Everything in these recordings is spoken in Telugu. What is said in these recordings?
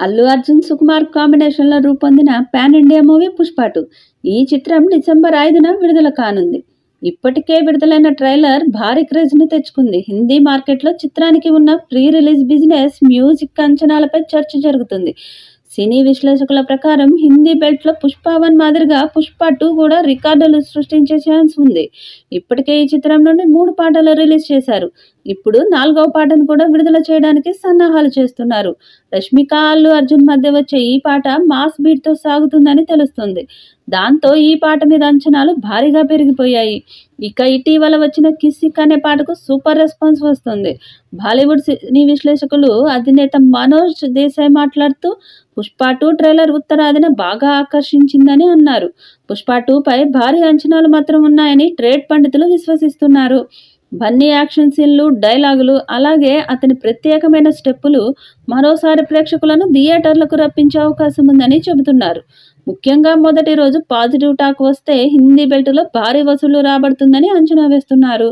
అల్లు అర్జున్ సుకుమార్ కాంబినేషన్లో రూపొందిన పాన్ ఇండియా మూవీ పుష్ప 2. ఈ చిత్రం డిసెంబర్ 5న విడుదల కానుంది. ఇప్పటికే విడుదలైన ట్రైలర్ భారీ క్రేజ్ను తెచ్చుకుంది. హిందీ మార్కెట్లో చిత్రానికి ఉన్న ప్రీ రిలీజ్ బిజినెస్, మ్యూజిక్ అంచనాలపై చర్చ జరుగుతుంది. సినీ విశ్లేషకుల ప్రకారం హిందీ బెల్ట్లో పుష్ప 1 మాదిరిగా పుష్ప 2 కూడా రికార్డులు సృష్టించే ఛాన్స్ ఉంది. ఇప్పటికే ఈ చిత్రం నుండి 3 పాటలు రిలీజ్ చేశారు. ఇప్పుడు 4వ పాటను కూడా విడుదల చేయడానికి సన్నాహాలు చేస్తున్నారు. రష్మిక, అల్లు అర్జున్ మధ్య వచ్చే ఈ పాట మాస్ బీట్తో సాగుతుందని తెలుస్తుంది. దాంతో ఈ పాట మీద అంచనాలు భారీగా పెరిగిపోయాయి. ఇక ఇటీవల వచ్చిన కిస్సిక్ అనే పాటకు సూపర్ రెస్పాన్స్ వస్తుంది. బాలీవుడ్ సినీ విశ్లేషకులు అధినేత మనోజ్ దేశాయ్ మాట్లాడుతూ పుష్ప 2 ట్రైలర్ ఉత్తరాదిన బాగా ఆకర్షించిందని అన్నారు. పుష్ప 2పై భారీ అంచనాలు మాత్రం ఉన్నాయని ట్రేడ్ పండితులు విశ్వసిస్తున్నారు. బన్నీ యాక్షన్ సీన్లు, డైలాగులు, అలాగే అతని ప్రత్యేకమైన స్టెప్పులు మరోసారి ప్రేక్షకులను థియేటర్లకు రప్పించే అవకాశం ఉందని చెబుతున్నారు. ముఖ్యంగా మొదటి రోజు పాజిటివ్ టాక్ వస్తే హిందీ బెల్ట్లో భారీ వసూళ్లు రాబడుతుందని అంచనా వేస్తున్నారు.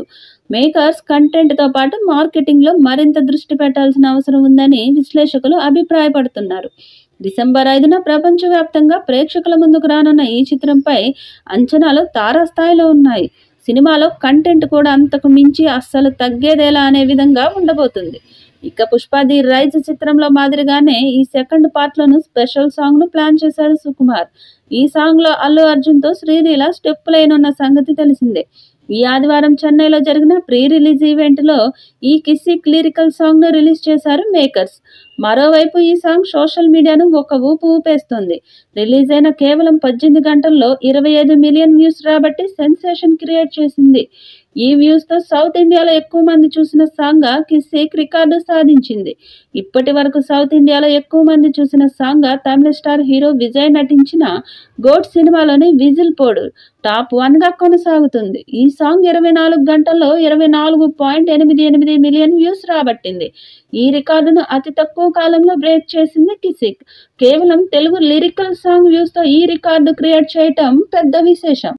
మేకర్స్ కంటెంట్తో పాటు మార్కెటింగ్లో మరింత దృష్టి పెట్టాల్సిన అవసరం ఉందని విశ్లేషకులు అభిప్రాయపడుతున్నారు. డిసెంబర్ 5న ప్రపంచవ్యాప్తంగా ప్రేక్షకుల ముందుకు రానున్న ఈ చిత్రంపై అంచనాలు తారాస్థాయిలో ఉన్నాయి. సినిమాలో కంటెంట్ కూడా అంతకు మించి అస్సలు తగ్గేదేలా అనే విధంగా ఉండబోతుంది. ఇక పుష్ప ది రైజ్ చిత్రంలో మాదిరిగానే ఈ సెకండ్ పార్ట్లోనూ స్పెషల్ సాంగ్ను ప్లాన్ చేశాడు సుకుమార్. ఈ సాంగ్లో అల్లు అర్జున్తో శ్రీలీల స్టెప్ లైనున్న సంగతి తెలిసిందే. ఈ ఆదివారం చెన్నైలో జరిగిన ప్రీ రిలీజ్ ఈవెంట్లో ఈ కిస్సిక్ లిరికల్ సాంగ్ను రిలీజ్ చేశారు మేకర్స్. మరోవైపు ఈ సాంగ్ సోషల్ మీడియాను ఒక ఊపు ఊపేస్తోంది. రిలీజ్ అయిన కేవలం 18 గంటల్లో 25 మిలియన్ వ్యూస్ రాబట్టి సెన్సేషన్ క్రియేట్ చేసింది. ఈ వ్యూస్తో సౌత్ ఇండియాలో ఎక్కువ మంది చూసిన సాంగ్గా కిస్సిక్ రికార్డు సాధించింది. ఇప్పటి వరకు సౌత్ ఇండియాలో ఎక్కువ మంది చూసిన సాంగ్గా తమిళ స్టార్ హీరో విజయ్ నటించిన గోట్ సినిమాలోని విజిల్ పోడు టాప్ 1గా కొనసాగుతుంది. ఈ సాంగ్ 24 గంటల్లో 24.88 మిలియన్ వ్యూస్ రాబట్టింది. ఈ రికార్డును అతి తక్కువ కాలంలో బ్రేక్ చేసింది కిస్సిక్. కేవలం తెలుగు లిరికల్ సాంగ్ వ్యూస్తో ఈ రికార్డు క్రియేట్ చేయటం పెద్ద విశేషం.